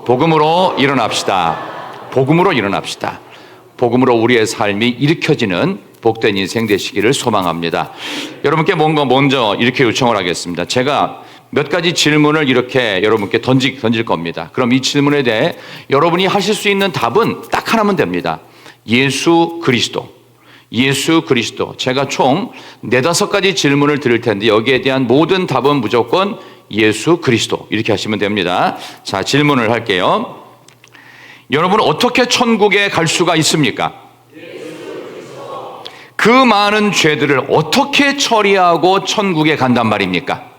복음으로 일어납시다. 복음으로 일어납시다. 복음으로 우리의 삶이 일으켜지는 복된 인생 되시기를 소망합니다. 여러분께 뭔가 먼저 이렇게 요청을 하겠습니다. 제가 몇 가지 질문을 이렇게 여러분께 던질 겁니다. 그럼 이 질문에 대해 여러분이 하실 수 있는 답은 딱 하나면 됩니다. 예수 그리스도. 예수 그리스도. 제가 총 4-5가지 질문을 드릴 텐데 여기에 대한 모든 답은 무조건 예수 그리스도. 이렇게 하시면 됩니다. 자, 질문을 할게요. 여러분은 어떻게 천국에 갈 수가 있습니까? 그 많은 죄들을 어떻게 처리하고 천국에 간단 말입니까?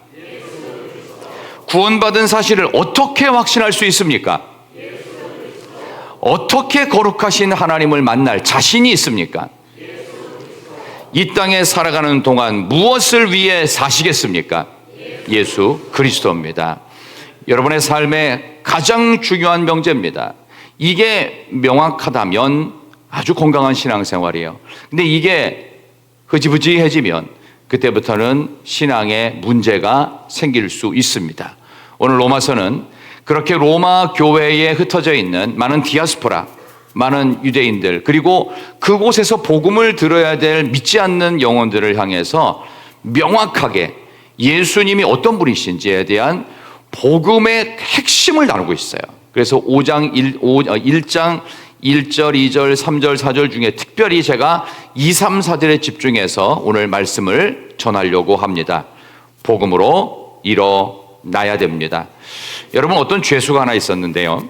구원받은 사실을 어떻게 확신할 수 있습니까? 어떻게 거룩하신 하나님을 만날 자신이 있습니까? 이 땅에 살아가는 동안 무엇을 위해 사시겠습니까? 예수 그리스도입니다. 여러분의 삶의 가장 중요한 명제입니다. 이게 명확하다면 아주 건강한 신앙생활이에요. 근데 이게 흐지부지해지면 그때부터는 신앙에 문제가 생길 수 있습니다. 오늘 로마서는 그렇게 로마 교회에 흩어져 있는 많은 디아스포라, 많은 유대인들, 그리고 그곳에서 복음을 들어야 될 믿지 않는 영혼들을 향해서 명확하게 예수님이 어떤 분이신지에 대한 복음의 핵심을 나누고 있어요. 그래서 1장 1절, 2절, 3절, 4절 중에 특별히 제가 2, 3, 4절에 집중해서 오늘 말씀을 전하려고 합니다. 복음으로 일어나야 됩니다. 여러분, 어떤 죄수가 하나 있었는데요.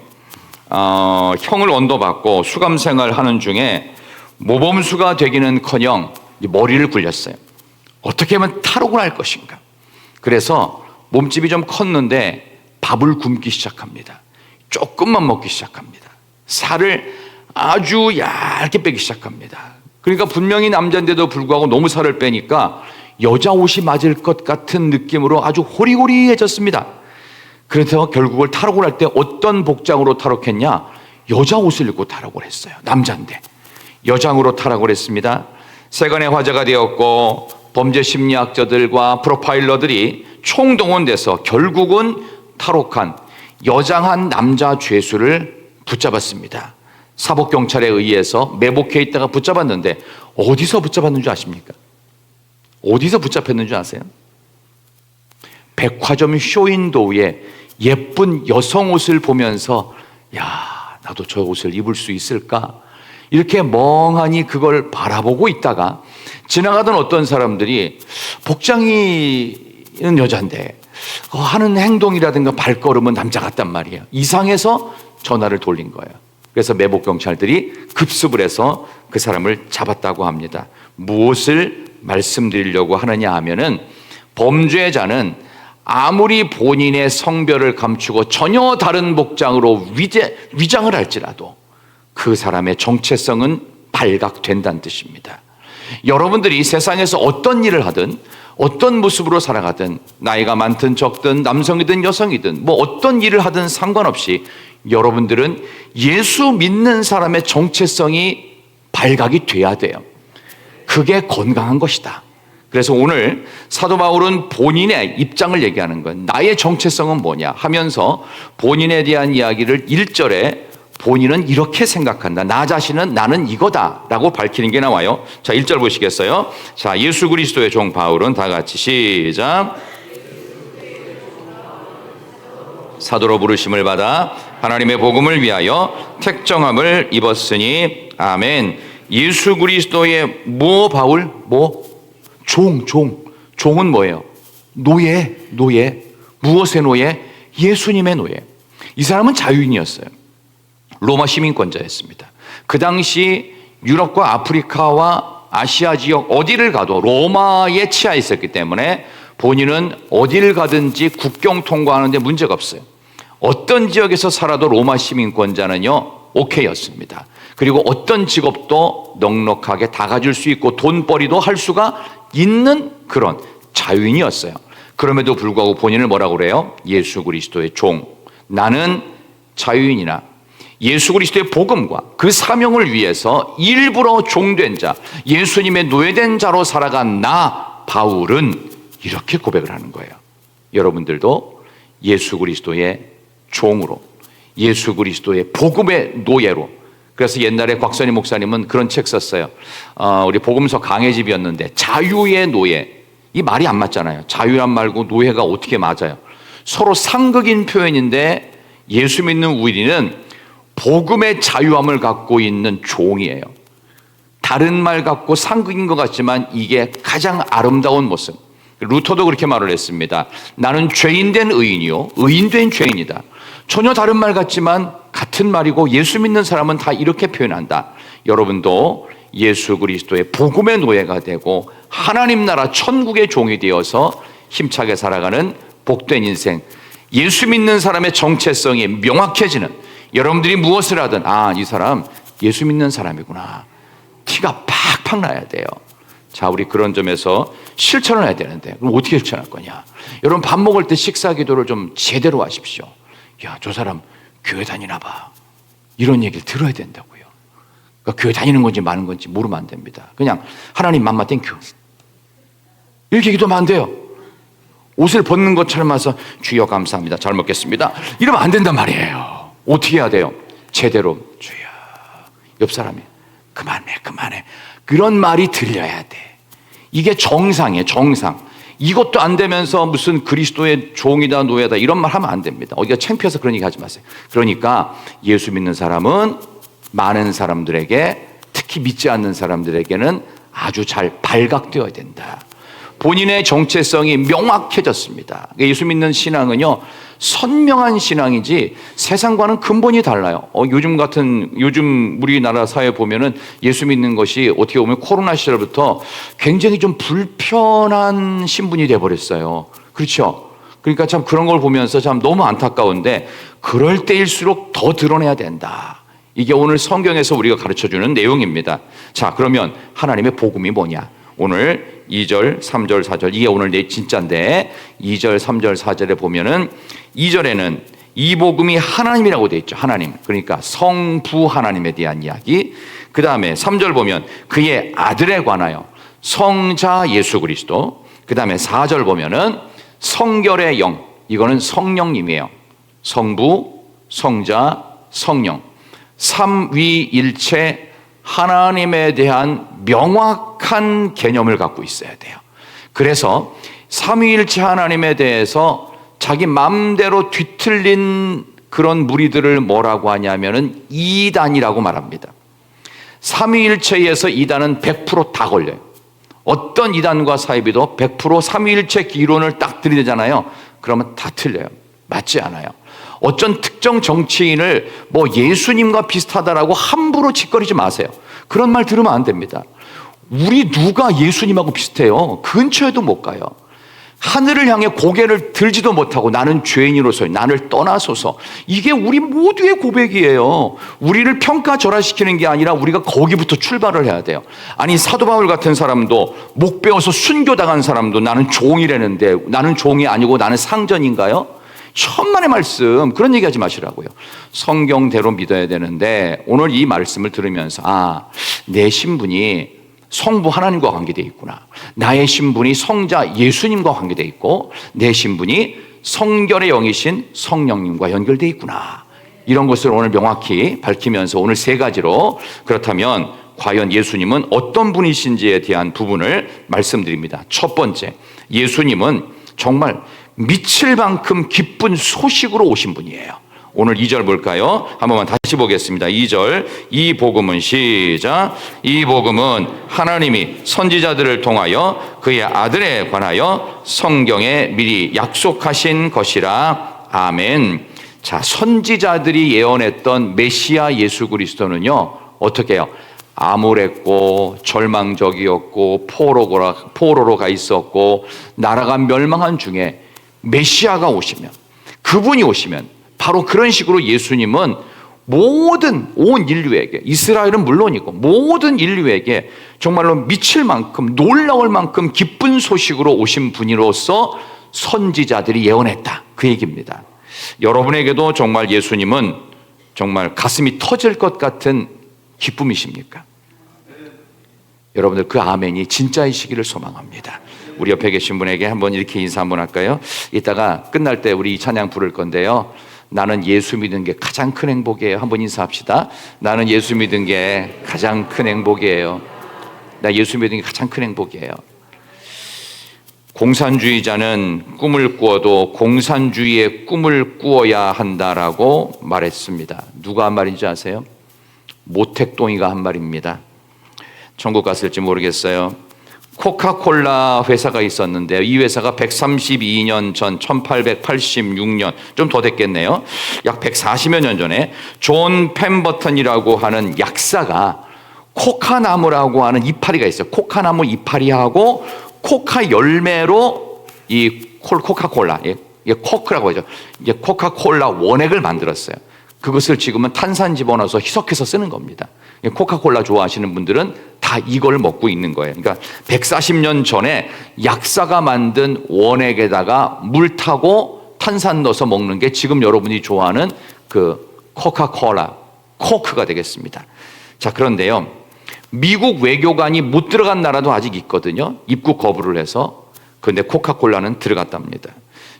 형을 언도받고 수감생활 하는 중에 모범수가 되기는커녕 머리를 굴렸어요. 어떻게 하면 탈옥을 할 것인가. 그래서 몸집이 좀 컸는데 밥을 굶기 시작합니다. 조금만 먹기 시작합니다. 살을 아주 얇게 빼기 시작합니다. 그러니까 분명히 남자인데도 불구하고 너무 살을 빼니까 여자 옷이 맞을 것 같은 느낌으로 아주 호리호리해졌습니다. 그래서 결국을 탈옥을 할 때 어떤 복장으로 탈옥했냐? 여자 옷을 입고 탈옥을 했어요. 남자인데 여장으로 탈옥을 했습니다. 세간의 화제가 되었고 범죄 심리학자들과 프로파일러들이 총동원돼서 결국은 탈옥한 여장한 남자 죄수를 붙잡았습니다. 사법경찰에 의해서 매복해 있다가 붙잡았는데 어디서 붙잡았는 줄 아십니까? 어디서 붙잡혔는 줄 아세요? 백화점 쇼윈도우에 예쁜 여성 옷을 보면서 야, 나도 저 옷을 입을 수 있을까? 이렇게 멍하니 그걸 바라보고 있다가 지나가던 어떤 사람들이 복장이 여잔데 하는 행동이라든가 발걸음은 남자 같단 말이에요. 이상해서 전화를 돌린 거예요. 그래서 매복 경찰들이 급습을 해서 그 사람을 잡았다고 합니다. 무엇을 말씀드리려고 하느냐 하면은 범죄자는 아무리 본인의 성별을 감추고 전혀 다른 복장으로 위장을 할지라도 그 사람의 정체성은 발각된다는 뜻입니다. 여러분들이 세상에서 어떤 일을 하든 어떤 모습으로 살아가든 나이가 많든 적든 남성이든 여성이든 뭐 어떤 일을 하든 상관없이 여러분들은 예수 믿는 사람의 정체성이 발각이 돼야 돼요. 그게 건강한 것이다. 그래서 오늘 사도 바울은 본인의 입장을 얘기하는 건 나의 정체성은 뭐냐 하면서 본인에 대한 이야기를 1절에 본인은 이렇게 생각한다. 나 자신은 나는 이거다 라고 밝히는 게 나와요. 자, 1절 보시겠어요? 자, 예수 그리스도의 종 바울은 다 같이 시작. 사도로 부르심을 받아 하나님의 복음을 위하여 택정함을 입었으니 아멘. 예수 그리스도의 바울? 종은 뭐예요? 노예. 무엇의 노예? 예수님의 노예. 이 사람은 자유인이었어요. 로마 시민권자였습니다. 그 당시 유럽과 아프리카와 아시아 지역 어디를 가도 로마에 치하에 있었기 때문에 본인은 어디를 가든지 국경 통과하는데 문제가 없어요. 어떤 지역에서 살아도 로마 시민권자는요 오케이였습니다. 그리고 어떤 직업도 넉넉하게 다 가질 수 있고 돈벌이도 할 수가 있는 그런 자유인이었어요. 그럼에도 불구하고 본인을 뭐라고 그래요? 예수 그리스도의 종. 나는 자유인이나 예수 그리스도의 복음과 그 사명을 위해서 일부러 종된 자, 예수님의 노예된 자로 살아간 나 바울은 이렇게 고백을 하는 거예요. 여러분들도 예수 그리스도의 종으로 예수 그리스도의 복음의 노예로. 그래서 옛날에 곽선희 목사님은 그런 책 썼어요. 우리 복음서 강해집이었는데 자유의 노예. 이 말이 안 맞잖아요. 자유란 말고 노예가 어떻게 맞아요? 서로 상극인 표현인데 예수 믿는 우리는 복음의 자유함을 갖고 있는 종이에요. 다른 말 갖고 상극인 것 같지만 이게 가장 아름다운 모습. 루터도 그렇게 말을 했습니다. 나는 죄인된 의인이요 의인된 죄인이다. 전혀 다른 말 같지만 같은 말이고 예수 믿는 사람은 다 이렇게 표현한다. 여러분도 예수 그리스도의 복음의 노예가 되고 하나님 나라 천국의 종이 되어서 힘차게 살아가는 복된 인생, 예수 믿는 사람의 정체성이 명확해지는, 여러분들이 무엇을 하든 이 사람 예수 믿는 사람이구나, 티가 팍팍 나야 돼요. 자, 우리 그런 점에서 실천을 해야 되는데 그럼 어떻게 실천할 거냐? 여러분 밥 먹을 때 식사 기도를 좀 제대로 하십시오. 야, 저 사람 교회 다니나 봐, 이런 얘기를 들어야 된다고요. 그러니까 교회 다니는 건지 마는 건지 모르면 안 됩니다. 그냥 하나님 맘마 땡큐 이렇게 기도하면 안 돼요. 옷을 벗는 것처럼 와서 주여 감사합니다, 잘 먹겠습니다, 이러면 안 된단 말이에요. 어떻게 해야 돼요? 제대로 주여, 옆 사람이 그만해 그런 말이 들려야 돼. 이게 정상이에요. 정상. 이것도 안 되면서 무슨 그리스도의 종이다 노예다 이런 말 하면 안 됩니다. 어디가 창피해서 그런 얘기 하지 마세요. 그러니까 예수 믿는 사람은 많은 사람들에게, 특히 믿지 않는 사람들에게는 아주 잘 발각되어야 된다. 본인의 정체성이 명확해졌습니다. 예수 믿는 신앙은요, 선명한 신앙이지 세상과는 근본이 달라요. 요즘 우리나라 사회 보면은 예수 믿는 것이 어떻게 보면 코로나 시절부터 굉장히 좀 불편한 신분이 돼버렸어요. 그렇죠? 그러니까 참 그런 걸 보면서 참 너무 안타까운데, 그럴 때일수록 더 드러내야 된다. 이게 오늘 성경에서 우리가 가르쳐주는 내용입니다. 자, 그러면 하나님의 복음이 뭐냐? 오늘 2절, 3절, 4절, 이게 오늘 내 진짜인데 2절, 3절, 4절에 보면은 2절에는 이 복음이 하나님이라고 되어 있죠. 하나님. 그러니까 성부 하나님에 대한 이야기. 그 다음에 3절 보면 그의 아들에 관하여 성자 예수 그리스도. 그 다음에 4절 보면은 성결의 영. 이거는 성령님이에요. 성부, 성자, 성령. 삼위일체 하나님에 대한 명확한 개념을 갖고 있어야 돼요. 그래서 삼위일체 하나님에 대해서 자기 마음대로 뒤틀린 그런 무리들을 뭐라고 하냐면은 이단이라고 말합니다. 삼위일체에서 이단은 100% 다 걸려요. 어떤 이단과 사이비도 100% 삼위일체 이론을 딱 들이대잖아요. 그러면 다 틀려요. 맞지 않아요. 어쩐 특정 정치인을 뭐 예수님과 비슷하다라고 함부로 짓거리지 마세요. 그런 말 들으면 안 됩니다. 우리 누가 예수님하고 비슷해요? 근처에도 못 가요. 하늘을 향해 고개를 들지도 못하고 나는 죄인으로서 나를 떠나소서. 이게 우리 모두의 고백이에요. 우리를 평가절하시키는 게 아니라 우리가 거기부터 출발을 해야 돼요. 아니, 사도 바울 같은 사람도 목 베어서 순교당한 사람도 나는 종이라는데 나는 종이 아니고 나는 상전인가요? 천만의 말씀, 그런 얘기하지 마시라고요. 성경대로 믿어야 되는데 오늘 이 말씀을 들으면서 내 신분이 성부 하나님과 관계되어 있구나, 나의 신분이 성자 예수님과 관계되어 있고 내 신분이 성결의 영이신 성령님과 연결되어 있구나, 이런 것을 오늘 명확히 밝히면서 오늘 세 가지로, 그렇다면 과연 예수님은 어떤 분이신지에 대한 부분을 말씀드립니다. 첫 번째, 예수님은 정말 미칠 만큼 기쁜 소식으로 오신 분이에요. 오늘 2절 볼까요? 한 번만 다시 보겠습니다. 2절, 이 복음은 시작. 이 복음은 하나님이 선지자들을 통하여 그의 아들에 관하여 성경에 미리 약속하신 것이라. 아멘. 자, 선지자들이 예언했던 메시아 예수 그리스도는요, 어떻게 해요? 암울했고 절망적이었고 포로로 가 있었고 나라가 멸망한 중에 메시아가 오시면, 그분이 오시면 바로 그런 식으로 예수님은 모든 온 인류에게, 이스라엘은 물론이고 모든 인류에게 정말로 미칠 만큼 놀라울 만큼 기쁜 소식으로 오신 분으로서 선지자들이 예언했다, 그 얘기입니다. 여러분에게도 정말 예수님은 정말 가슴이 터질 것 같은 기쁨이십니까? 여러분들 그 아멘이 진짜이시기를 소망합니다. 우리 옆에 계신 분에게 한번 이렇게 인사 한번 할까요? 이따가 끝날 때 우리 이 찬양 부를 건데요, 나는 예수 믿는 게 가장 큰 행복이에요. 한번 인사합시다. 나는 예수 믿는 게 가장 큰 행복이에요. 나 예수 믿는 게 가장 큰 행복이에요. 공산주의자는 꿈을 꾸어도 공산주의의 꿈을 꾸어야 한다라고 말했습니다. 누가 한 말인지 아세요? 모택동이가 한 말입니다. 천국 갔을지 모르겠어요. 코카콜라 회사가 있었는데요. 이 회사가 132년 전 1886년, 좀 더 됐겠네요. 약 140여 년 전에 존 펜버턴이라고 하는 약사가 코카나무라고 하는 이파리가 있어요. 코카나무 이파리하고 코카 열매로 이 코카콜라, 코크라고 하죠. 이게 코카콜라 원액을 만들었어요. 그것을 지금은 탄산 집어넣어서 희석해서 쓰는 겁니다. 코카콜라 좋아하시는 분들은 다 이걸 먹고 있는 거예요. 그러니까 140년 전에 약사가 만든 원액에다가 물 타고 탄산 넣어서 먹는 게 지금 여러분이 좋아하는 그 코카콜라, 코크가 되겠습니다. 자, 그런데요, 미국 외교관이 못 들어간 나라도 아직 있거든요. 입국 거부를 해서. 그런데 코카콜라는 들어갔답니다.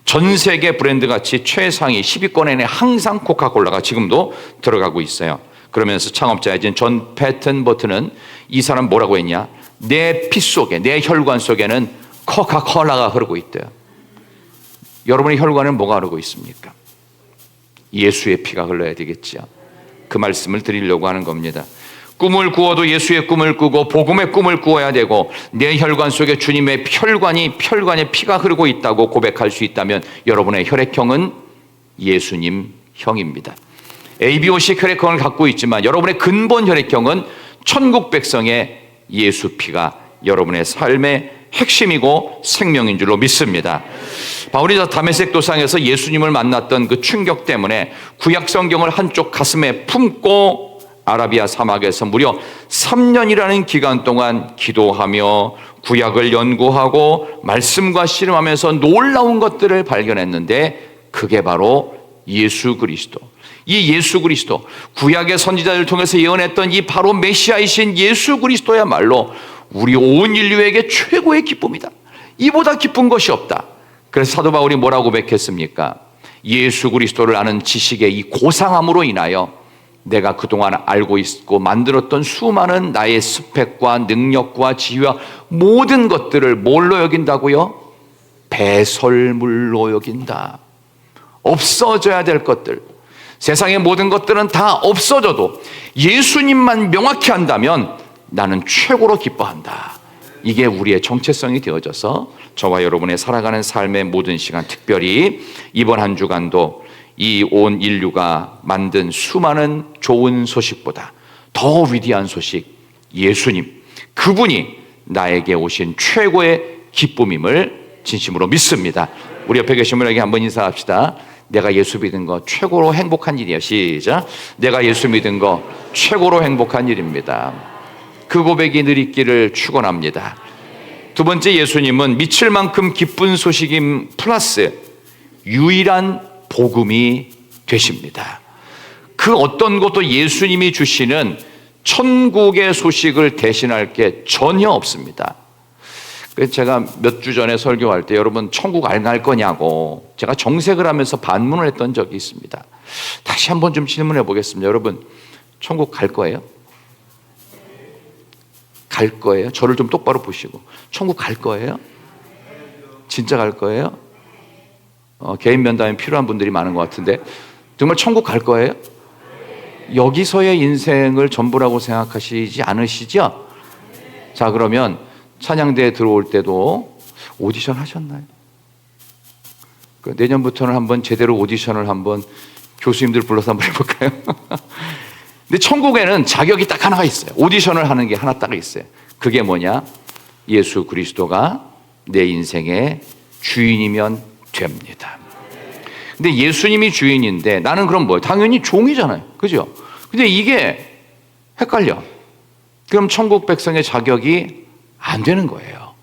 전 세계 브랜드 가치 최상위 10위권 안에 항상 코카콜라가 지금도 들어가고 있어요. 그러면서 창업자이신 존 패턴버튼은 이 사람 뭐라고 했냐? 내 피 속에, 내 혈관 속에는 코카콜라가 흐르고 있대요. 여러분의 혈관은 뭐가 흐르고 있습니까? 예수의 피가 흘러야 되겠지요. 그 말씀을 드리려고 하는 겁니다. 꿈을 꾸어도 예수의 꿈을 꾸고 복음의 꿈을 꾸어야 되고, 내 혈관 속에 주님의 혈관에 피가 흐르고 있다고 고백할 수 있다면 여러분의 혈액형은 예수님 형입니다. ABOC 혈액형을 갖고 있지만 여러분의 근본 혈액형은 천국 백성의 예수 피가 여러분의 삶의 핵심이고 생명인 줄로 믿습니다. 바울이 다메섹 도상에서 예수님을 만났던 그 충격 때문에 구약 성경을 한쪽 가슴에 품고 아라비아 사막에서 무려 3년이라는 기간 동안 기도하며 구약을 연구하고 말씀과 씨름하면서 놀라운 것들을 발견했는데, 그게 바로 예수 그리스도. 이 예수 그리스도, 구약의 선지자들을 통해서 예언했던 이 바로 메시아이신 예수 그리스도야말로 우리 온 인류에게 최고의 기쁨이다. 이보다 기쁜 것이 없다. 그래서 사도 바울이 뭐라고 고백했습니까? 예수 그리스도를 아는 지식의 이 고상함으로 인하여 내가 그동안 알고 있고 만들었던 수많은 나의 스펙과 능력과 지위와 모든 것들을 뭘로 여긴다고요? 배설물로 여긴다. 없어져야 될 것들, 세상의 모든 것들은 다 없어져도 예수님만 명확히 한다면 나는 최고로 기뻐한다. 이게 우리의 정체성이 되어져서 저와 여러분의 살아가는 삶의 모든 시간, 특별히 이번 한 주간도 이 온 인류가 만든 수많은 좋은 소식보다 더 위대한 소식, 예수님, 그분이 나에게 오신 최고의 기쁨임을 진심으로 믿습니다. 우리 옆에 계신 분에게 한번 인사합시다. 내가 예수 믿은 거 최고로 행복한 일이야. 시작. 내가 예수 믿은 거 최고로 행복한 일입니다. 그 고백이 늘 있기를 축원합니다. 두 번째, 예수님은 미칠 만큼 기쁜 소식임 플러스 유일한 복음이 되십니다. 그 어떤 것도 예수님이 주시는 천국의 소식을 대신할 게 전혀 없습니다. 그래서 제가 몇 주 전에 설교할 때 여러분 천국 안 갈 거냐고 제가 정색을 하면서 반문을 했던 적이 있습니다. 다시 한번 좀 질문해 보겠습니다. 여러분 천국 갈 거예요? 갈 거예요? 저를 좀 똑바로 보시고 천국 갈 거예요? 진짜 갈 거예요? 개인 면담이 필요한 분들이 많은 것 같은데 정말 천국 갈 거예요? 여기서의 인생을 전부라고 생각하시지 않으시죠? 자, 그러면 찬양대에 들어올 때도 오디션 하셨나요? 내년부터는 한번 제대로 오디션을 한번 교수님들 불러서 한번 해볼까요? 근데 천국에는 자격이 딱 하나가 있어요. 오디션을 하는 게 하나 딱 있어요. 그게 뭐냐? 예수 그리스도가 내 인생의 주인이면 됩니다. 근데 예수님이 주인인데 나는 그럼 뭐예요? 당연히 종이잖아요. 그죠? 근데 이게 헷갈려. 그럼 천국 백성의 자격이 안 되는 거예요.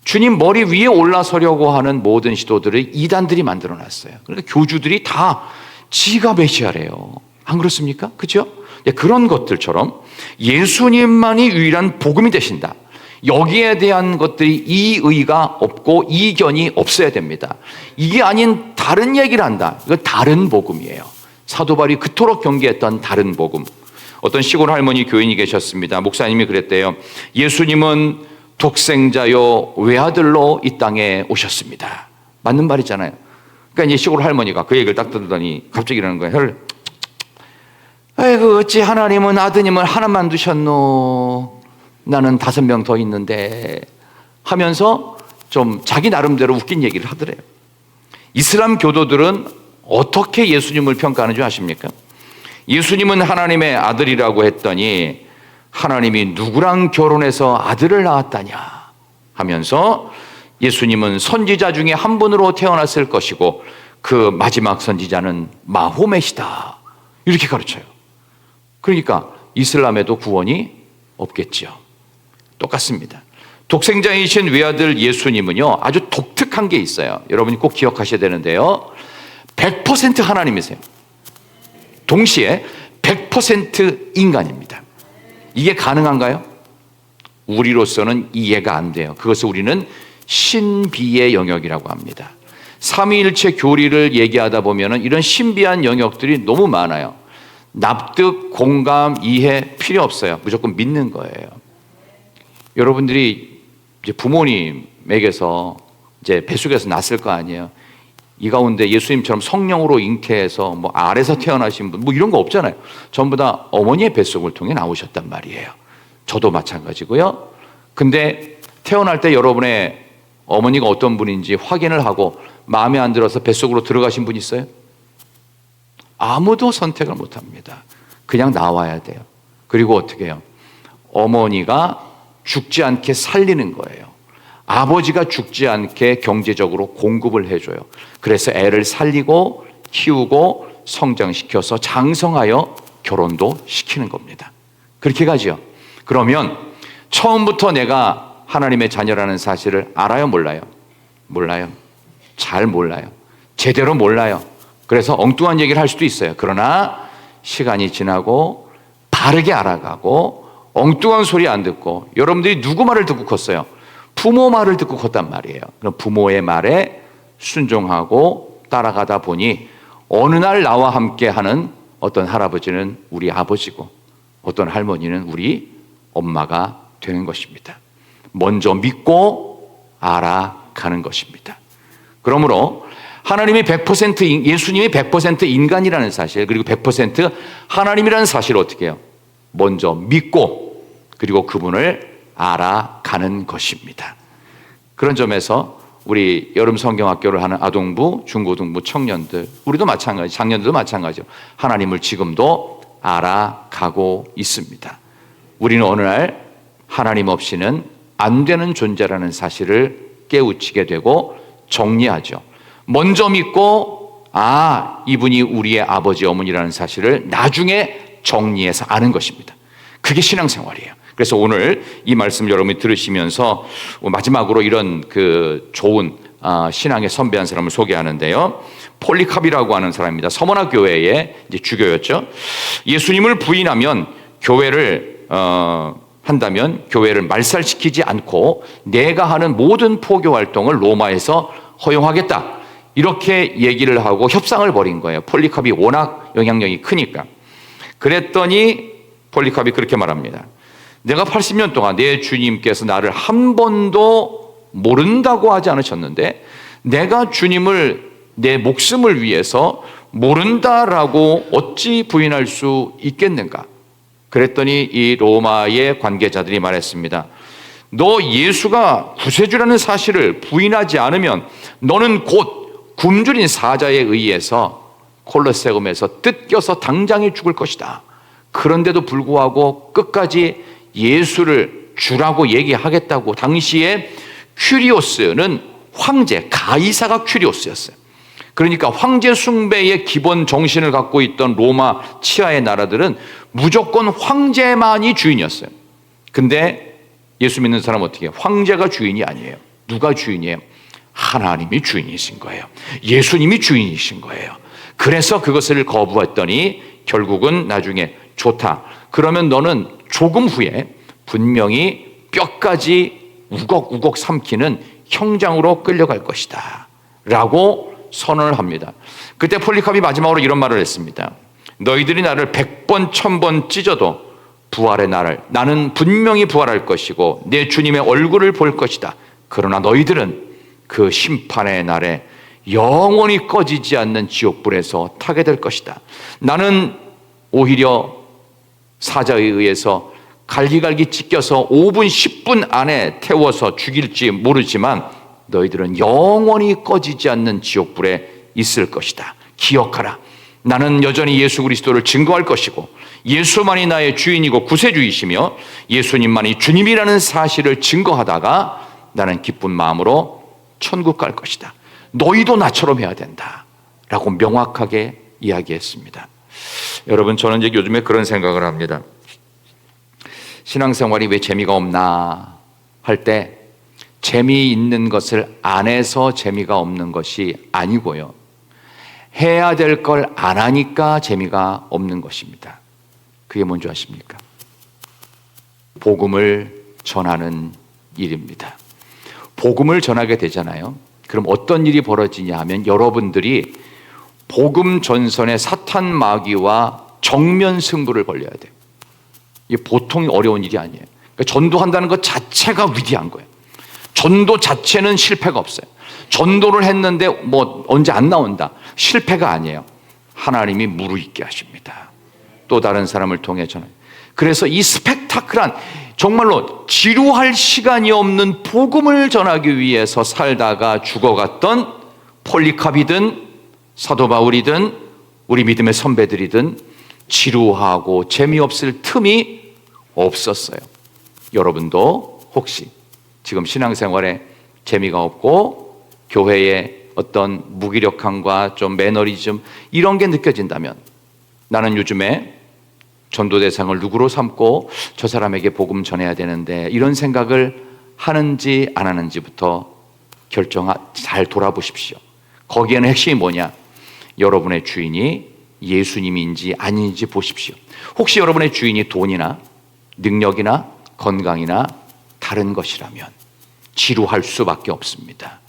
주님 머리 위에 올라서려고 하는 모든 시도들을 이단들이 만들어 놨어요. 그러니까 교주들이 다 지가 메시아래요. 안 그렇습니까? 그죠? 그런 것들처럼 예수님만이 유일한 복음이 되신다. 여기에 대한 것들이 이의가 없고 이견이 없어야 됩니다. 이게 아닌 다른 얘기를 한다. 이거 다른 복음이에요. 사도 바울이 그토록 경계했던 다른 복음. 어떤 시골 할머니 교인이 계셨습니다. 목사님이 그랬대요. 예수님은 독생자요 외아들로 이 땅에 오셨습니다. 맞는 말이잖아요. 그러니까 이제 시골 할머니가 그 얘기를 딱 듣더니 갑자기 이러는 거예요. 아이고 어찌 하나님은 아드님을 하나만 두셨노? 나는 5명 더 있는데 하면서 좀 자기 나름대로 웃긴 얘기를 하더래요. 이슬람 교도들은 어떻게 예수님을 평가하는 줄 아십니까? 예수님은 하나님의 아들이라고 했더니 하나님이 누구랑 결혼해서 아들을 낳았다냐 하면서 예수님은 선지자 중에 한 분으로 태어났을 것이고 그 마지막 선지자는 마호멧이다 이렇게 가르쳐요. 그러니까 이슬람에도 구원이 없겠죠. 똑같습니다. 독생자이신 외아들 예수님은요 아주 독특한 게 있어요. 여러분이 꼭 기억하셔야 되는데요, 100% 하나님이세요. 동시에 100% 인간입니다. 이게 가능한가요? 우리로서는 이해가 안 돼요. 그것을 우리는 신비의 영역이라고 합니다. 삼위일체 교리를 얘기하다 보면 이런 신비한 영역들이 너무 많아요. 납득, 공감, 이해 필요 없어요. 무조건 믿는 거예요. 여러분들이 이제 부모님에게서 이제 뱃속에서 났을 거 아니에요. 이 가운데 예수님처럼 성령으로 잉태해서 뭐 알에서 태어나신 분 뭐 이런 거 없잖아요. 전부 다 어머니의 뱃속을 통해 나오셨단 말이에요. 저도 마찬가지고요. 근데 태어날 때 여러분의 어머니가 어떤 분인지 확인을 하고 마음에 안 들어서 뱃속으로 들어가신 분 있어요? 아무도 선택을 못 합니다. 그냥 나와야 돼요. 그리고 어떻게 해요? 어머니가 죽지 않게 살리는 거예요. 아버지가 죽지 않게 경제적으로 공급을 해줘요. 그래서 애를 살리고 키우고 성장시켜서 장성하여 결혼도 시키는 겁니다. 그렇게 가죠. 그러면 처음부터 내가 하나님의 자녀라는 사실을 알아요, 몰라요? 몰라요. 잘 몰라요. 제대로 몰라요. 그래서 엉뚱한 얘기를 할 수도 있어요. 그러나 시간이 지나고 바르게 알아가고 엉뚱한 소리 안 듣고, 여러분들이 누구 말을 듣고 컸어요? 부모 말을 듣고 컸단 말이에요. 그럼 부모의 말에 순종하고 따라가다 보니 어느 날 나와 함께 하는 어떤 할아버지는 우리 아버지고 어떤 할머니는 우리 엄마가 되는 것입니다. 먼저 믿고 알아가는 것입니다. 그러므로 하나님이 100% 예수님이 100% 인간이라는 사실, 그리고 100% 하나님이라는 사실을 어떻게 해요? 먼저 믿고 그리고 그분을 알아가는 것입니다. 그런 점에서 우리 여름 성경학교를 하는 아동부, 중고등부 청년들, 우리도 마찬가지, 작년들도 마찬가지죠. 하나님을 지금도 알아가고 있습니다. 우리는 어느 날 하나님 없이는 안 되는 존재라는 사실을 깨우치게 되고 정리하죠. 먼저 믿고 이분이 우리의 아버지 어머니라는 사실을 나중에 정리해서 아는 것입니다. 그게 신앙생활이에요. 그래서 오늘 이 말씀 여러분이 들으시면서 마지막으로 이런 그 좋은 신앙의 선배 한 사람을 소개하는데요. 폴리캅이라고 하는 사람입니다. 서머나 교회의 이제 주교였죠. 예수님을 부인하면 교회를 한다면 교회를 말살시키지 않고 내가 하는 모든 포교 활동을 로마에서 허용하겠다. 이렇게 얘기를 하고 협상을 벌인 거예요. 폴리캅이 워낙 영향력이 크니까. 그랬더니 폴리캅이 그렇게 말합니다. 내가 80년 동안 내 주님께서 나를 한 번도 모른다고 하지 않으셨는데 내가 주님을 내 목숨을 위해서 모른다라고 어찌 부인할 수 있겠는가? 그랬더니 이 로마의 관계자들이 말했습니다. 너 예수가 구세주라는 사실을 부인하지 않으면 너는 곧 굶주린 사자에 의해서 콜로세움에서 뜯겨서 당장에 죽을 것이다. 그런데도 불구하고 끝까지 예수를 주라고 얘기하겠다고. 당시에 큐리오스는 황제, 가이사가 큐리오스였어요. 그러니까 황제 숭배의 기본 정신을 갖고 있던 로마 치하의 나라들은 무조건 황제만이 주인이었어요. 근데 예수 믿는 사람은 어떻게 해요? 황제가 주인이 아니에요. 누가 주인이에요? 하나님이 주인이신 거예요. 예수님이 주인이신 거예요. 그래서 그것을 거부했더니 결국은 나중에 좋다. 그러면 너는 조금 후에 분명히 뼈까지 우걱우걱 삼키는 형장으로 끌려갈 것이다 라고 선언을 합니다. 그때 폴리카비 마지막으로 이런 말을 했습니다. 너희들이 나를 100번 1000번 찢어도 부활의 날을 나는 분명히 부활할 것이고 내 주님의 얼굴을 볼 것이다. 그러나 너희들은 그 심판의 날에 영원히 꺼지지 않는 지옥불에서 타게 될 것이다. 나는 오히려 사자에 의해서 갈기갈기 찢겨서 5분 10분 안에 태워서 죽일지 모르지만 너희들은 영원히 꺼지지 않는 지옥불에 있을 것이다. 기억하라. 나는 여전히 예수 그리스도를 증거할 것이고 예수만이 나의 주인이고 구세주이시며 예수님만이 주님이라는 사실을 증거하다가 나는 기쁜 마음으로 천국 갈 것이다. 너희도 나처럼 해야 된다 라고 명확하게 이야기했습니다. 여러분, 저는 이제 요즘에 그런 생각을 합니다. 신앙생활이 왜 재미가 없나 할 때 재미있는 것을 안 해서 재미가 없는 것이 아니고요, 해야 될 걸 안 하니까 재미가 없는 것입니다. 그게 뭔지 아십니까? 복음을 전하는 일입니다. 복음을 전하게 되잖아요. 그럼 어떤 일이 벌어지냐 하면 여러분들이 복음 전선의 사탄 마귀와 정면 승부를 벌여야 돼요. 이게 보통 어려운 일이 아니에요. 그러니까 전도한다는 것 자체가 위대한 거예요. 전도 자체는 실패가 없어요. 전도를 했는데 뭐 언제 안 나온다, 실패가 아니에요. 하나님이 무르익게 하십니다. 또 다른 사람을 통해 전해. 그래서 이 스펙타클한, 정말로 지루할 시간이 없는 복음을 전하기 위해서 살다가 죽어갔던 폴리카비든 사도 바울이든 우리 믿음의 선배들이든 지루하고 재미없을 틈이 없었어요. 여러분도 혹시 지금 신앙생활에 재미가 없고 교회의 어떤 무기력함과 좀 매너리즘 이런 게 느껴진다면, 나는 요즘에 전도 대상을 누구로 삼고 저 사람에게 복음 전해야 되는데, 이런 생각을 하는지 안 하는지부터 잘 돌아보십시오. 거기에는 핵심이 뭐냐? 여러분의 주인이 예수님인지 아닌지 보십시오. 혹시 여러분의 주인이 돈이나 능력이나 건강이나 다른 것이라면 지루할 수밖에 없습니다.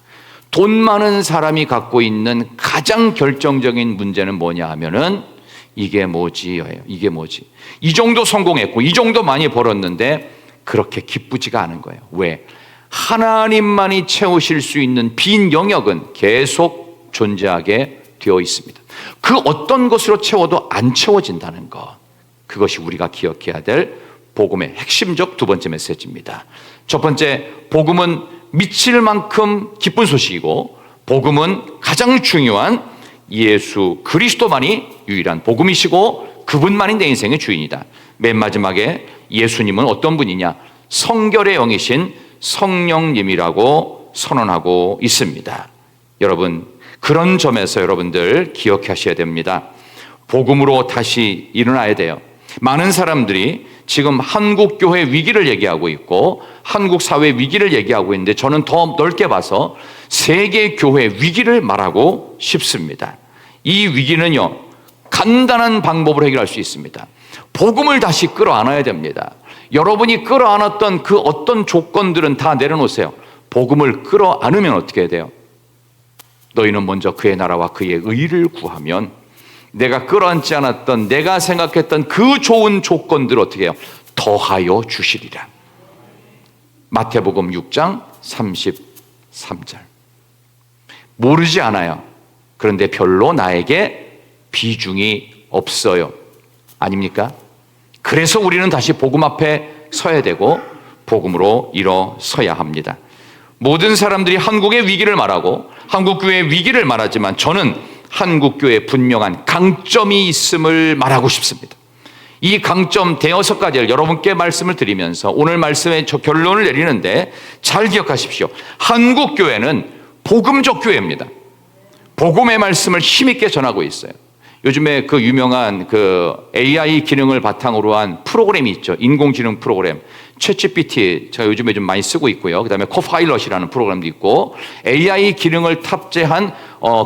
돈 많은 사람이 갖고 있는 가장 결정적인 문제는 뭐냐 하면은 이게 뭐지예요. 이게 뭐지? 이 정도 성공했고 이 정도 많이 벌었는데 그렇게 기쁘지가 않은 거예요. 왜? 하나님만이 채우실 수 있는 빈 영역은 계속 존재하게 되어 있습니다. 그 어떤 것으로 채워도 안 채워진다는 것, 그것이 우리가 기억해야 될 복음의 핵심적 두 번째 메시지입니다. 첫 번째, 복음은 미칠 만큼 기쁜 소식이고, 복음은 가장 중요한 예수 그리스도만이 유일한 복음이시고 그분만이 내 인생의 주인이다. 맨 마지막에 예수님은 어떤 분이냐? 성결의 영이신 성령님이라고 선언하고 있습니다. 여러분, 그런 점에서 여러분들 기억하셔야 됩니다. 복음으로 다시 일어나야 돼요. 많은 사람들이 지금 한국 교회 위기를 얘기하고 있고 한국 사회 위기를 얘기하고 있는데, 저는 더 넓게 봐서 세계 교회 위기를 말하고 싶습니다. 이 위기는요, 간단한 방법으로 해결할 수 있습니다. 복음을 다시 끌어안아야 됩니다. 여러분이 끌어안았던 그 어떤 조건들은 다 내려놓으세요. 복음을 끌어안으면 어떻게 해야 돼요? 너희는 먼저 그의 나라와 그의 의를 구하면 내가 끌어안지 않았던, 내가 생각했던 그 좋은 조건들을 어떻게 해요? 더하여 주시리라. 마태복음 6장 33절. 모르지 않아요. 그런데 별로 나에게 비중이 없어요. 아닙니까? 그래서 우리는 다시 복음 앞에 서야 되고 복음으로 일어서야 합니다. 모든 사람들이 한국의 위기를 말하고 한국교회의 위기를 말하지만, 저는 한국교회에 분명한 강점이 있음을 말하고 싶습니다. 이 강점 대여섯 가지를 여러분께 말씀을 드리면서 오늘 말씀의 결론을 내리는데, 잘 기억하십시오. 한국교회는 복음적 교회입니다. 복음의 말씀을 힘있게 전하고 있어요. 요즘에 그 유명한 그 AI 기능을 바탕으로 한 프로그램이 있죠. 인공지능 프로그램. 챗GPT 제가 요즘에 좀 많이 쓰고 있고요. 그 다음에 코파일럿이라는 프로그램도 있고, AI 기능을 탑재한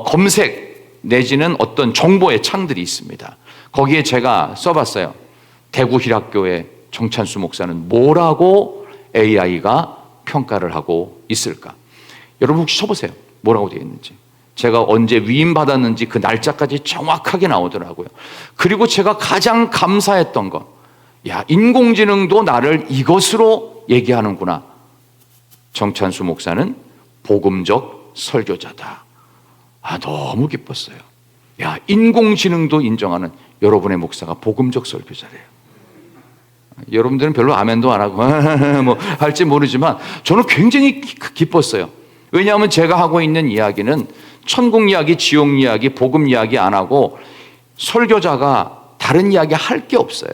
검색 내지는 어떤 정보의 창들이 있습니다. 거기에 제가 써봤어요. 대구 희락교회 정찬수 목사는 뭐라고 AI가 평가를 하고 있을까? 여러분 혹시 쳐보세요. 뭐라고 되어 있는지. 제가 언제 위임받았는지 그 날짜까지 정확하게 나오더라고요. 그리고 제가 가장 감사했던 것, 야, 인공지능도 나를 이것으로 얘기하는구나. 정찬수 목사는 복음적 설교자다. 너무 기뻤어요. 야, 인공지능도 인정하는 여러분의 목사가 복음적 설교자래요. 여러분들은 별로 아멘도 안 하고 뭐 할지 모르지만 저는 굉장히 기뻤어요. 왜냐하면 제가 하고 있는 이야기는 천국 이야기, 지옥 이야기, 복음 이야기 안 하고 설교자가 다른 이야기 할 게 없어요.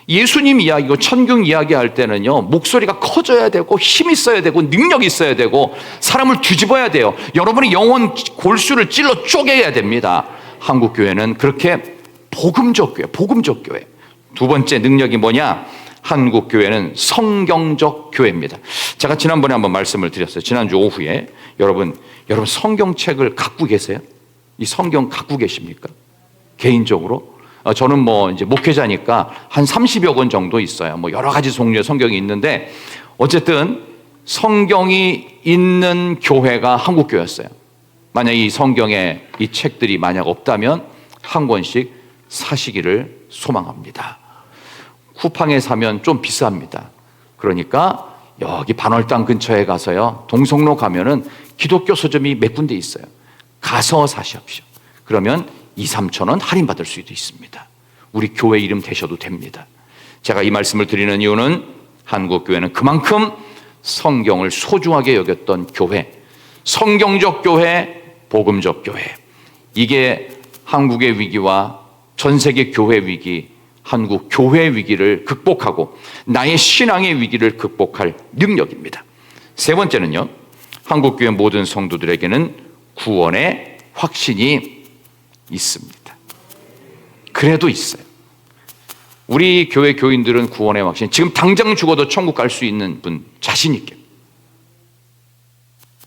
예수님 이야기고 천국 이야기 할 때는요, 목소리가 커져야 되고 힘 있어야 되고 능력 있어야 되고 사람을 뒤집어야 돼요. 여러분의 영혼 골수를 찔러 쪼개야 됩니다. 한국교회는 그렇게 복음적 교회, 복음적 교회. 두 번째 능력이 뭐냐? 한국교회는 성경적 교회입니다. 제가 지난번에 한번 말씀을 드렸어요. 지난주 오후에 여러분 성경책을 갖고 계세요? 이 성경 갖고 계십니까? 개인적으로? 저는 뭐 이제 목회자니까 한 30여 권 정도 있어요. 뭐 여러 가지 종류의 성경이 있는데 어쨌든 성경이 있는 교회가 한국교회였어요. 만약 이 성경에 이 책들이 만약 없다면 한 권씩 사시기를 소망합니다. 쿠팡에 사면 좀 비쌉니다. 그러니까 여기 반월당 근처에 가서요, 동성로 가면은 기독교 서점이 몇 군데 있어요. 가서 사십시오. 그러면 2, 3천 원 할인받을 수도 있습니다. 우리 교회 이름 대셔도 됩니다. 제가 이 말씀을 드리는 이유는 한국교회는 그만큼 성경을 소중하게 여겼던 교회, 성경적 교회, 복음적 교회. 이게 한국의 위기와 전 세계 교회 위기, 한국 교회 위기를 극복하고 나의 신앙의 위기를 극복할 능력입니다. 세 번째는요, 한국교회 모든 성도들에게는 구원의 확신이 있습니다. 그래도 있어요. 우리 교회 교인들은 구원의 확신, 지금 당장 죽어도 천국 갈 수 있는 분 자신 있게.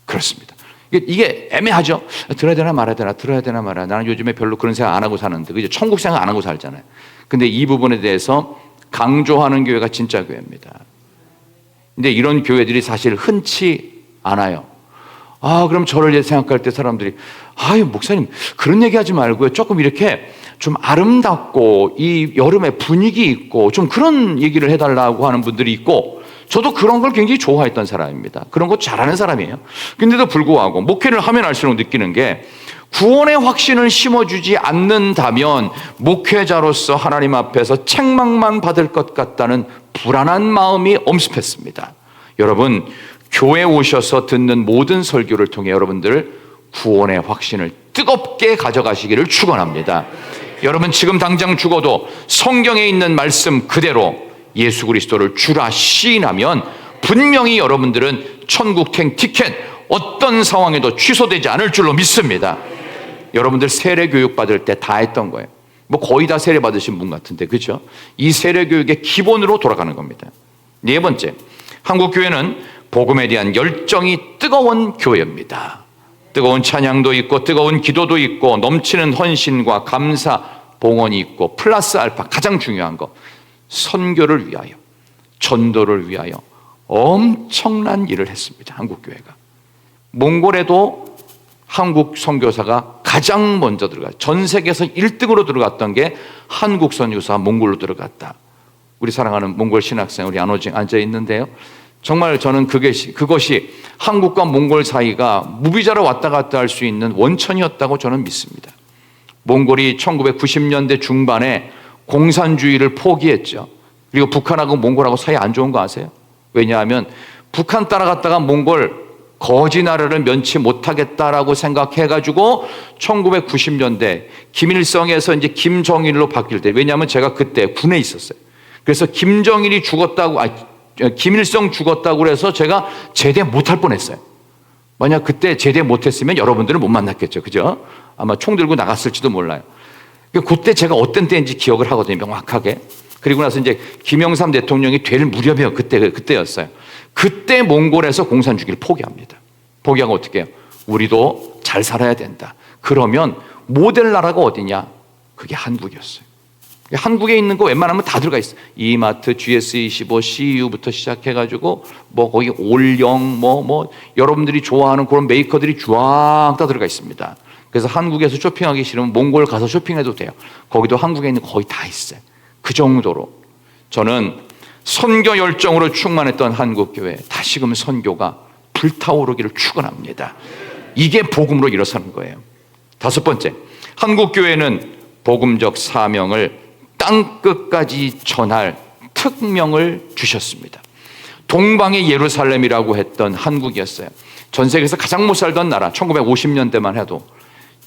그렇습니다. 이게 애매하죠. 들어야 되나 말아야 되나, 들어야 되나 말아야 되나. 나는 요즘에 별로 그런 생각 안 하고 사는데, 그죠? 천국 생각 안 하고 살잖아요. 근데 이 부분에 대해서 강조하는 교회가 진짜 교회입니다. 근데 이런 교회들이 사실 흔치 않아요. 그럼 저를 생각할 때 사람들이, 목사님, 그런 얘기 하지 말고요. 조금 이렇게 좀 아름답고, 이 여름에 분위기 있고, 좀 그런 얘기를 해달라고 하는 분들이 있고, 저도 그런 걸 굉장히 좋아했던 사람입니다. 그런 거 잘하는 사람이에요. 근데도 불구하고, 목회를 하면 할수록 느끼는 게, 구원의 확신을 심어주지 않는다면, 목회자로서 하나님 앞에서 책망만 받을 것 같다는 불안한 마음이 엄습했습니다. 여러분, 교회 오셔서 듣는 모든 설교를 통해 여러분들 구원의 확신을 뜨겁게 가져가시기를 축원합니다. 여러분 지금 당장 죽어도 성경에 있는 말씀 그대로 예수 그리스도를 주라 시인하면 분명히 여러분들은 천국행 티켓 어떤 상황에도 취소되지 않을 줄로 믿습니다. 여러분들 세례 교육 받을 때 다 했던 거예요. 뭐 거의 다 세례 받으신 분 같은데, 그렇죠? 이 세례 교육의 기본으로 돌아가는 겁니다. 네 번째, 한국 교회는 복음에 대한 열정이 뜨거운 교회입니다. 뜨거운 찬양도 있고 뜨거운 기도도 있고 넘치는 헌신과 감사, 봉헌이 있고 플러스 알파 가장 중요한 거, 선교를 위하여, 전도를 위하여 엄청난 일을 했습니다. 한국 교회가. 몽골에도 한국 선교사가 가장 먼저 들어갔어요. 전 세계에서 1등으로 들어갔던 게 한국 선교사가 몽골로 들어갔다. 우리 사랑하는 몽골 신학생 우리 안호징 앉아 있는데요. 정말 저는 그것이 한국과 몽골 사이가 무비자로 왔다 갔다 할 수 있는 원천이었다고 저는 믿습니다. 몽골이 1990년대 중반에 공산주의를 포기했죠. 그리고 북한하고 몽골하고 사이 안 좋은 거 아세요? 왜냐하면 북한 따라갔다가 몽골 거지 나라를 면치 못하겠다라고 생각해가지고 1990년대 김일성에서 이제 김정일로 바뀔 때, 왜냐하면 제가 그때 군에 있었어요. 그래서 김정일이 죽었다고, 김일성 죽었다고 그래서 제가 제대 못할 뻔했어요. 만약 그때 제대 못했으면 여러분들은 못 만났겠죠, 그죠? 아마 총 들고 나갔을지도 몰라요. 그때 제가 어떤 때인지 기억을 하거든요, 명확하게. 그리고 나서 이제 김영삼 대통령이 될 무렵이요, 그때였어요. 그때 몽골에서 공산주의를 포기합니다. 포기하고 어떻게 해요? 우리도 잘 살아야 된다. 그러면 모델 나라가 어디냐? 그게 한국이었어요. 한국에 있는 거 웬만하면 다 들어가 있어요. 이마트, GS25, CU부터 시작해가지고 뭐 거기 올영 뭐 여러분들이 좋아하는 그런 메이커들이 쫙 다 들어가 있습니다. 그래서 한국에서 쇼핑하기 싫으면 몽골 가서 쇼핑해도 돼요. 거기도 한국에 있는 거의 다 있어요. 그 정도로 저는 선교 열정으로 충만했던 한국교회, 다시금 선교가 불타오르기를 축원합니다. 이게 복음으로 일어서는 거예요. 다섯 번째, 한국교회는 복음적 사명을 땅끝까지 전할 특명을 주셨습니다. 동방의 예루살렘이라고 했던 한국이었어요. 전 세계에서 가장 못 살던 나라, 1950년대만 해도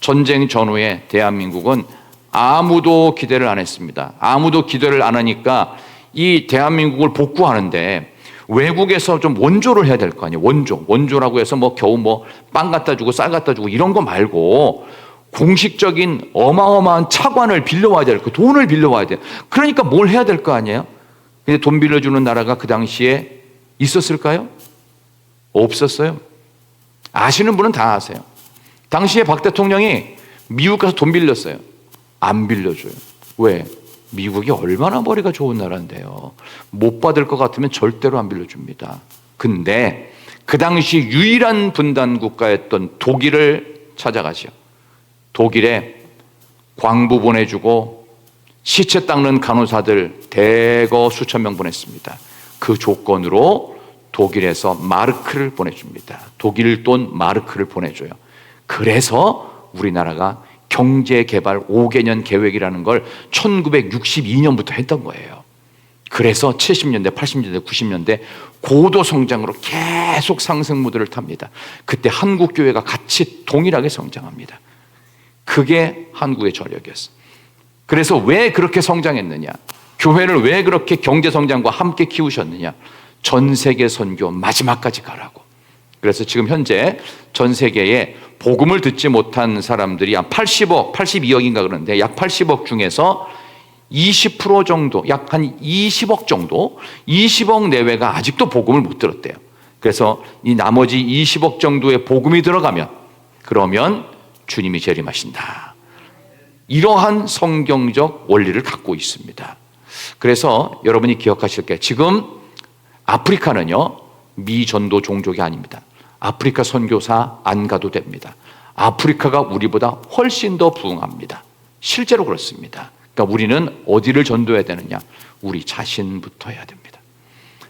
전쟁 전후에 대한민국은 아무도 기대를 안 했습니다. 아무도 기대를 안 하니까 이 대한민국을 복구하는데 외국에서 좀 원조를 해야 될 거 아니에요. 원조라고 해서 뭐 겨우 뭐 빵 갖다 주고 쌀 갖다 주고 이런 거 말고 공식적인 어마어마한 차관을 빌려와야 될 거, 돈을 빌려와야 돼요. 그러니까 뭘 해야 될 거 아니에요. 근데 돈 빌려주는 나라가 그 당시에 있었을까요? 없었어요. 아시는 분은 다 아세요. 당시에 박 대통령이 미국 가서 돈 빌렸어요. 안 빌려줘요. 왜? 미국이 얼마나 머리가 좋은 나라인데요. 못 받을 것 같으면 절대로 안 빌려줍니다. 근데 그 당시 유일한 분단 국가였던 독일을 찾아가죠. 독일에 광부 보내주고 시체 닦는 간호사들 대거 수천 명 보냈습니다. 그 조건으로 독일에서 마르크를 보내줍니다. 독일 돈 마르크를 보내줘요. 그래서 우리나라가 경제개발 5개년 계획이라는 걸 1962년부터 했던 거예요. 그래서 70년대, 80년대, 90년대 고도 성장으로 계속 상승 무드를 탑니다. 그때 한국교회가 같이 동일하게 성장합니다. 그게 한국의 전력이었어요. 그래서 왜 그렇게 성장했느냐? 교회를 왜 그렇게 경제 성장과 함께 키우셨느냐? 전 세계 선교 마지막까지 가라고. 그래서 지금 현재 전 세계에 복음을 듣지 못한 사람들이 한 80억, 82억인가 그러는데 약 80억 중에서 20% 정도, 약 한 20억 정도, 20억 내외가 아직도 복음을 못 들었대요. 그래서 이 나머지 20억 정도의 복음이 들어가면 그러면 주님이 재림하신다. 이러한 성경적 원리를 갖고 있습니다. 그래서 여러분이 기억하실 게 지금 아프리카는요, 미전도 종족이 아닙니다. 아프리카 선교사 안 가도 됩니다. 아프리카가 우리보다 훨씬 더 부흥합니다. 실제로 그렇습니다. 그러니까 우리는 어디를 전도해야 되느냐? 우리 자신부터 해야 됩니다.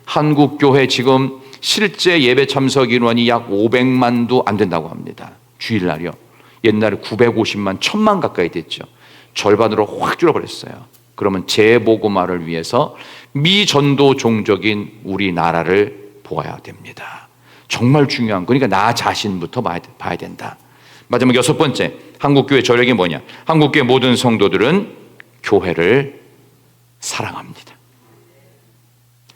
한국교회 지금 실제 예배 참석 인원이 약 500만도 안 된다고 합니다. 주일날이요. 옛날에 950만, 1000만 가까이 됐죠. 절반으로 확 줄어버렸어요. 그러면 재복음화를 위해서 미전도 종족인 우리나라를 보아야 됩니다. 정말 중요한 거니까 나 자신부터 봐야 된다. 마지막 여섯 번째, 한국교회 전략이 뭐냐? 한국교회 모든 성도들은 교회를 사랑합니다.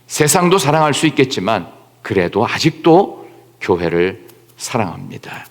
세상도 사랑할 수 있겠지만 그래도 아직도 교회를 사랑합니다.